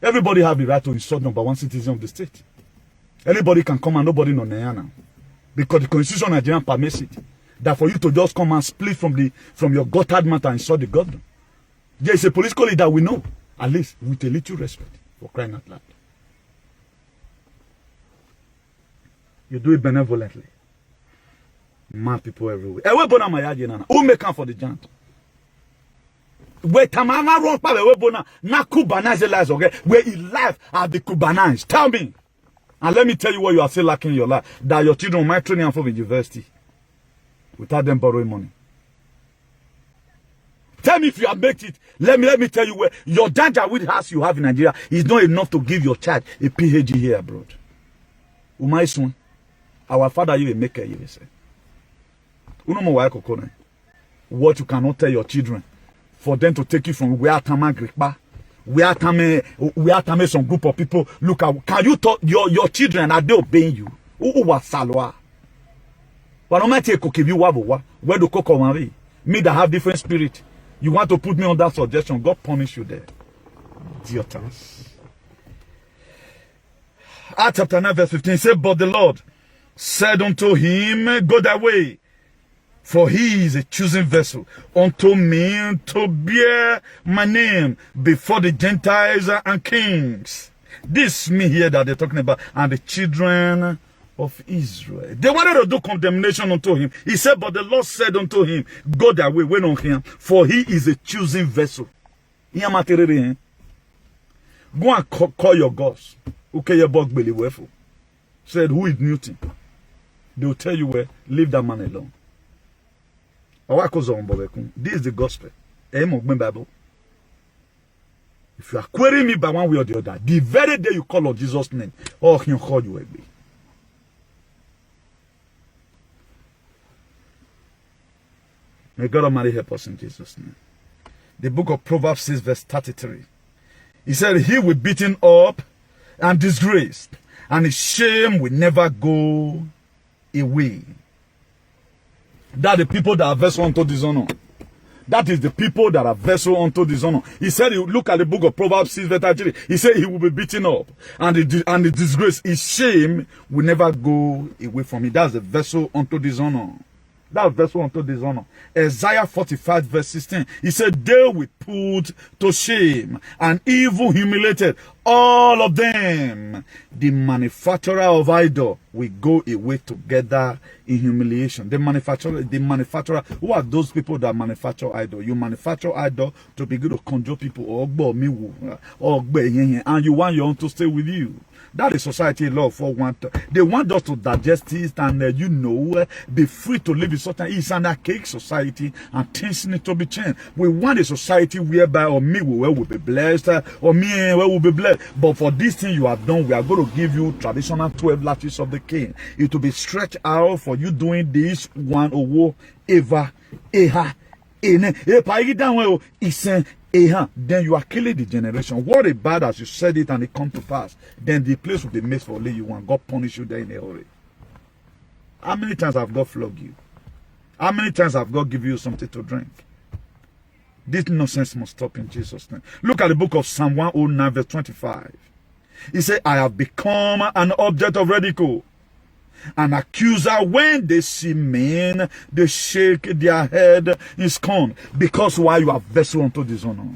Everybody have the right to insult number one citizen of the state. Anybody can come and nobody know now. Because the constitution of Nigeria permits it. That for you to just come and split from your guttered matter and insult the governor. There is a political leader we know. At least with a little respect. For crying out loud. You do it benevolently. Mad people everywhere. Who make come for the giant? Where Tamama run pa we bona na Cubanize lives okay? Where he life are the Cubanized. Tell me. And let me tell you what you are still lacking in your life. That your children might train from university without them borrowing money. Tell me if you have made it. Let me tell you where your danger with house you have in Nigeria is not enough to give your child a PhD here abroad. Umaisun, our father you a maker you say. What you cannot tell your children for them to take you from where Tama Grikpa, where Tame some group of people look at. Can you talk your children are they obeying you? Who was Salwa? But no matter where do Coco Marie? Me that have different spirit. You want to put me on that suggestion, God punish you there. Idiots. Acts chapter 9 verse 15 said, but the Lord said unto him, go thy way, for he is a chosen vessel unto me to bear my name before the Gentiles and kings. This me here that they're talking about, and the children of Israel. They wanted to do condemnation unto him. He said, but the Lord said unto him, go thy way, wait on him, for he is a chosen vessel. Go and call your gods. Okay, your bug belly weful. Said, who is Newton? They will tell you where, leave that man alone. This is the gospel. Bible. If you are querying me by one way or the other, the very day you call on Jesus' name, or he'll call you away. May God Almighty help us in Jesus' name. The book of Proverbs 6 verse 33. He said, he will be beaten up and disgraced, and his shame will never go away. That the people that are vessel unto dishonor. That is the people that are vessel unto dishonor. He said, look at the book of Proverbs 6 verse 33. He said he will be beaten up, and the disgrace, his shame will never go away from him. That's the vessel unto dishonor. That vessel unto dishonor. Isaiah 45 verse 16. He said, they will put to shame and evil humiliated all of them. The manufacturer of idol will go away together in humiliation. The manufacturer, who are those people that manufacture idol? You manufacture idol to be good to conjure people, or and you want your own to stay with you. That is society law for one. They want us to digest it and, be free to live in such an, it's an archaic society and things need to be changed. We want a society whereby or me will be blessed or me will be blessed. But for this thing you have done, we are going to give you traditional 12 lashes of the king. It will be stretched out for you doing this one or ever, then you are killing the generation. What about as you said it and it come to pass? Then the place will be made for only you and God punish you there in a hurry. How many times have God flogged you? How many times have God give you something to drink? This nonsense must stop in Jesus' name. Look at the book of Psalm 109 verse 25. He said, I have become an object of ridicule, an accuser. When they see men, they shake their head in scorn. Because why? You are vessel unto dishonor.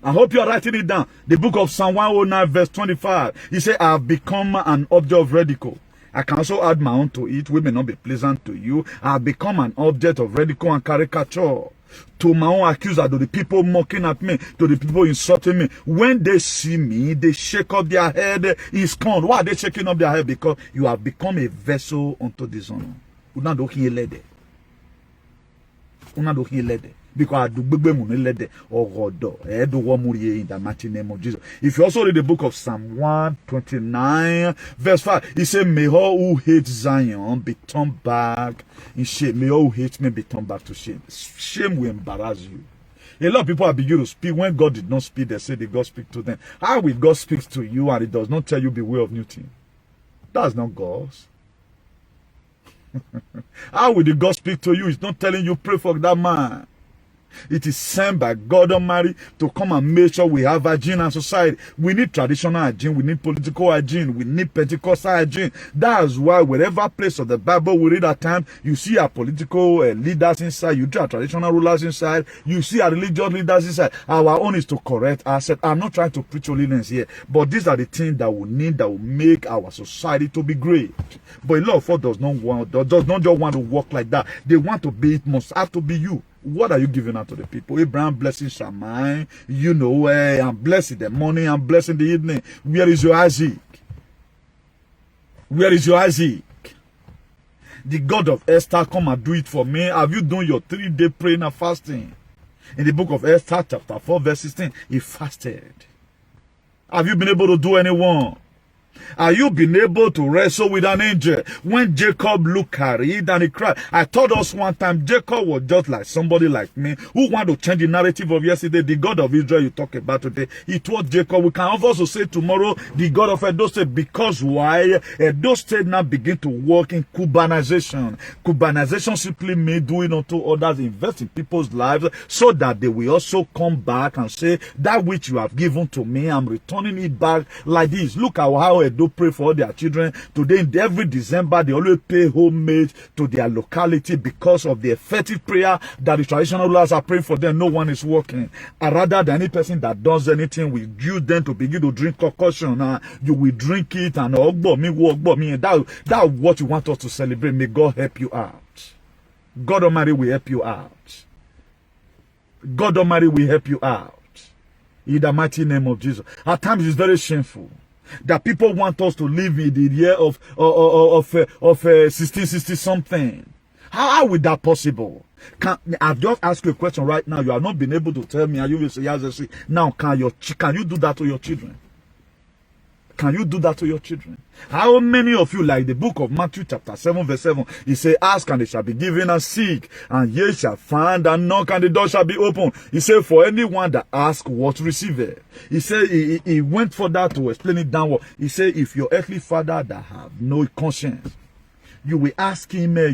I hope you are writing it down. The book of Psalm 109 verse 25. He said, I have become an object of ridicule. I can also add my own to it. We may not be pleasant to you. I have become an object of ridicule and caricature. To my own accuser, to the people mocking at me, to the people insulting me. When they see me, they shake up their head in scorn. Why are they shaking up their head? Because you have become a vessel unto dishonor. Una do hin lede. Una do hin lede. Because I do lede or godo. In the mighty name of Jesus. If you also read the book of Psalm 129, verse 5, he said, may all who hate Zion be turned back in shame. May all who hate me be turned back to shame. Shame will embarrass you. A lot of people are beginning to speak. When God did not speak, they say that God speak to them. How will God speak to you and it does not tell you beware of Newton? That's not God's. How will the God speak to you? It's not telling you pray for that man. It is sent by God Almighty to come and make sure we have hygiene in society. We need traditional hygiene, we need political hygiene, we need Pentecostal hygiene. That's why wherever place of the Bible we read at times, you see our political leaders inside, you see our traditional rulers inside, you see our religious leaders inside. Our own is to correct ourselves. I'm not trying to preach holiness here, but these are the things that we need that will make our society to be great. But a lot of us does not just want to work like that. They want to be, it must have to be you. What are you giving out to the people? Abraham blessing shall mine. I'm blessed in the morning, I'm blessed in the evening. Where is your Isaac? Where is your Isaac? The God of Esther, come and do it for me. Have you done your 3-day praying and fasting? In the book of Esther, chapter 4, verse 16, he fasted. Have you been able to do anyone? Are you been able to wrestle with an angel? When Jacob looked at it and he cried. I told us one time Jacob was just like somebody like me who want to change the narrative of yesterday. The God of Israel you talk about today, he told Jacob. We can also say tomorrow the God of Edo State. Because why? Edo State now begin to work in Cubanization. Cubanization simply means doing unto others, invest in people's lives so that they will also come back and say, that which you have given to me, I'm returning it back like this. Look at how Edo pray for their children. Today, in every December, they always pay homage to their locality because of the effective prayer that the traditional rulers are praying for them. No one is working. And rather than any person that does anything, we use them to begin to drink concoction. You will drink it and that's what you want us to celebrate. May God help you out. God Almighty will help you out. God Almighty will help you out. In the mighty name of Jesus. At times it's very shameful that people want us to live in the year of 1660 something. How is that possible? I've just asked you a question right now. You have not been able to tell me, and you will say, yes, now can you do that to your children? Can you do that to your children? How many of you, like the book of Matthew chapter 7 verse 7, he say, ask and it shall be given, and seek and ye shall find, and knock and the door shall be open. He said, for anyone that ask, what receive. He said, he went for that to explain it downward. He said, if your earthly father that have no conscience, you will ask him, a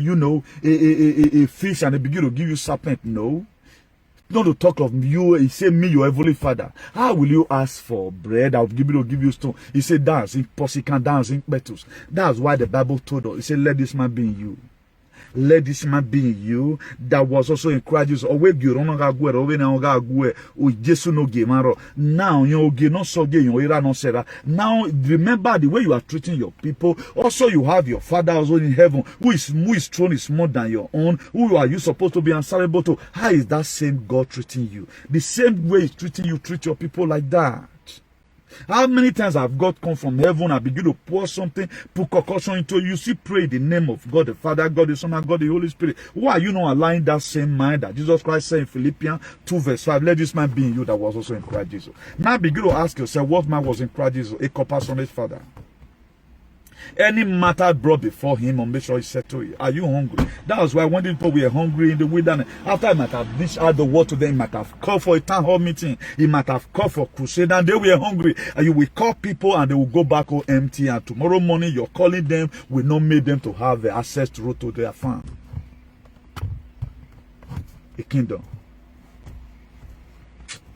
fish, and he begin to give you serpent. No. Not to talk of you, he said, me, your heavenly father. How will you ask for bread? I'll give you stone. He said, dance in pussy can dance in petus. That's why the Bible told us. He said, let this man be in you. Let this man be in you that was also in Christ Jesus. Now, now remember the way you are treating your people. Also, you have your Father also in heaven, whose throne is more than your own. Who are you supposed to be answerable to? How is that same God treating you? The same way He's treating you, treat your people like that. How many times have God come from heaven and begin to pour something, put concussion into you? See, pray in the name of God the Father, God the Son, and God the Holy Spirit. Why are you not allowing that same mind that Jesus Christ said in Philippians 2 verse 5, let this man be in you that was also in Christ Jesus? Now begin to ask yourself, what man was in Christ Jesus? A compassionate father. Any matter brought before him, or make sure he said to you, are you hungry? That was why when the people were hungry in the wilderness, after he might have dished out the word to them, he might have called for a town hall meeting, he might have called for crusade, and they were hungry. And you will call people and they will go back home empty, and tomorrow morning you're calling them will not make them to have the access to their farm. A kingdom.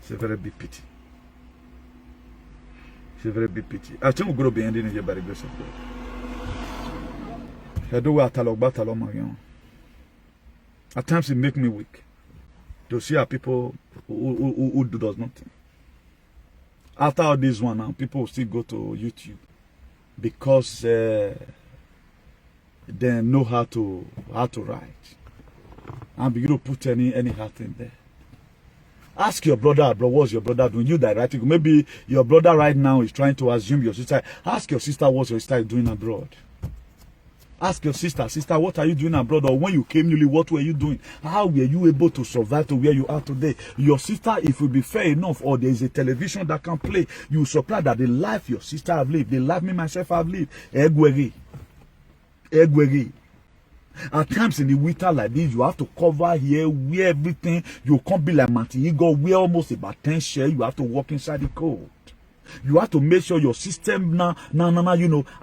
It's a very big pity. It's a very big pity. I think we're going to be ending here by the grace of God. At times it makes me weak to see how people who does nothing. After all this one now, people still go to YouTube because they know how to write and begin to put any heart in there. Ask your brother, what's your brother doing? You that writing, maybe your brother right now is trying to assume your sister. Ask your sister what your sister is doing abroad. Ask your sister, what are you doing abroad? Or when you came newly, what were you doing? How were you able to survive to where you are today? Your sister, if it will be fair enough, or there is a television that can play, you supply that the life your sister have lived, the life me myself have lived. Egweri. At times in the winter like this, you have to cover here, wear everything. You can't be like Martin Eagle, wear almost about 10 shares. You have to walk inside the cold. You have to make sure your system now,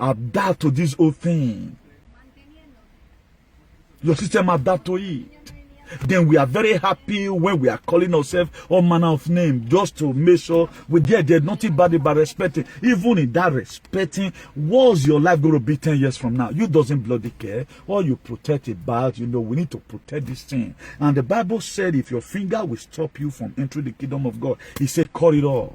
adapt to this whole thing. Your system adapt to it. Then we are very happy when we are calling ourselves all manner of names, just to make sure we get there. Nothing bad about respecting. Even in that respecting, what's your life going to be 10 years from now? You doesn't bloody care. All you protect about, we need to protect this thing. And the Bible said if your finger will stop you from entering the kingdom of God, he said cut it off.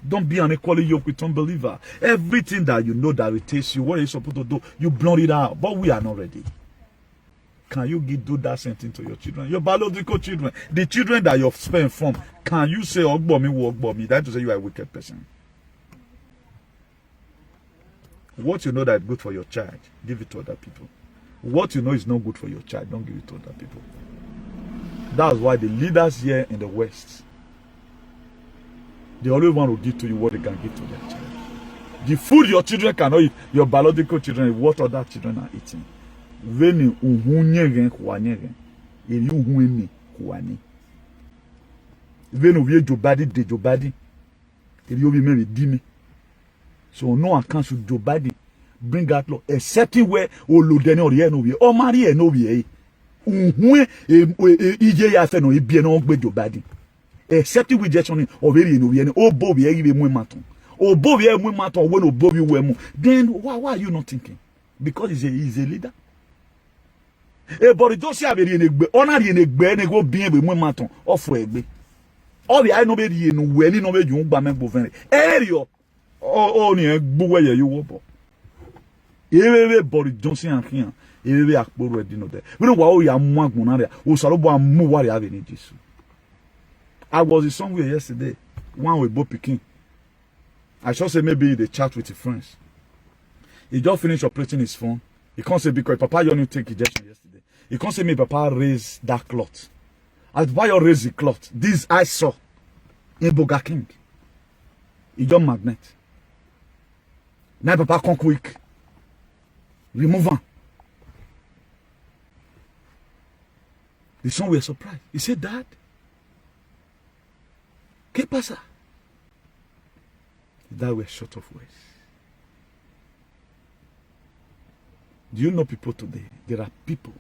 Don't be unequally yoked with unbeliever. Everything that you know that irritates you, what are you supposed to do? You blot it out. But we are not ready. Can you do that same thing to your children? Your biological children. The children that you've spent from. Can you say, Ogbomi, Ogbomi? That to say you are a wicked person. What you know that is good for your child, give it to other people. What you know is not good for your child, don't give it to other people. That's why the leaders here in the West, they always want to give to you what they can give to their child. The food your children cannot eat, your biological children, what other children are eating. Veni uhunye kuanyege, ili uhueni kuani. Veni uye jobadi de jobadi, ili uye me dimi. So no account should jobadi bring out law, except where oludeni oriye no we, o mari no we. Uhun ije ya fe no ibie no gbe jobadi. Except we just on overi no we, o bo we iri mu maton. O bo we mu maton when o bo we mu. Then why are you not thinking? Because he's a leader. But don't say aberi enegbe onari enegbe ne go bien be mu maton ofo egbe obi ai no be die no weli no be jun gba me gbo fen erio o ni egbo weye yo wo bo ewebe Boris Johnson ankian ewebe akporo edino de we no wa o ya mu agun na re o saro bo amu wari ave ni Jesus. I was in somewhere yesterday one with both picking. I should say maybe they chat with his friends. He just finished operating his phone. He can't say because Papa you need to take injection yesterday. He can't say me Papa raised that cloth. As Papa you raised the cloth, this I saw in Burger King. He just magnet. Now Papa come quick. Remove him. The son were surprised. He said, Dad, ¿qué pasa? That were short of words. Do you know people today? There are people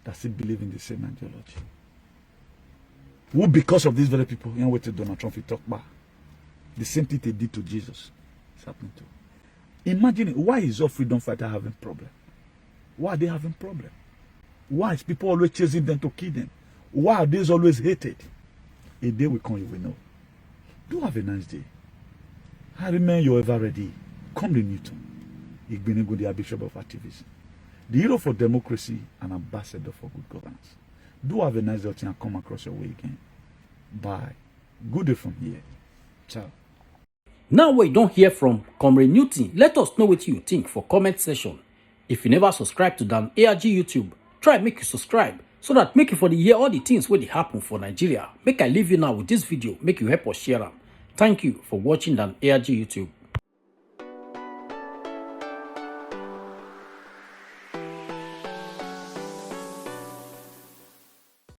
that still believe in the same ideology. Who, because of these very people, you know what Donald Trump talk about? The same thing they did to Jesus is happening to. Imagine why is all freedom fighter having problem? Why are they having problem? Why is people always chasing them to kill them? Why are they always hated? A day will come, you will know. Do have a nice day. I remember you're ever ready. Come to Newton. Igbeneghu, the Bishop of Activism, the hero for democracy and ambassador for good governance. Do have a nice day and come across your way again. Bye. Good day from here. Ciao. Now we don't hear from Comrade Newton. Let us know what you think for comment section. If you never subscribe to Dan ARG YouTube, try make you subscribe so that make you for the hear all the things where they happen for Nigeria. Make I leave you now with this video, make you help us share them. Thank you for watching Dan ARG YouTube.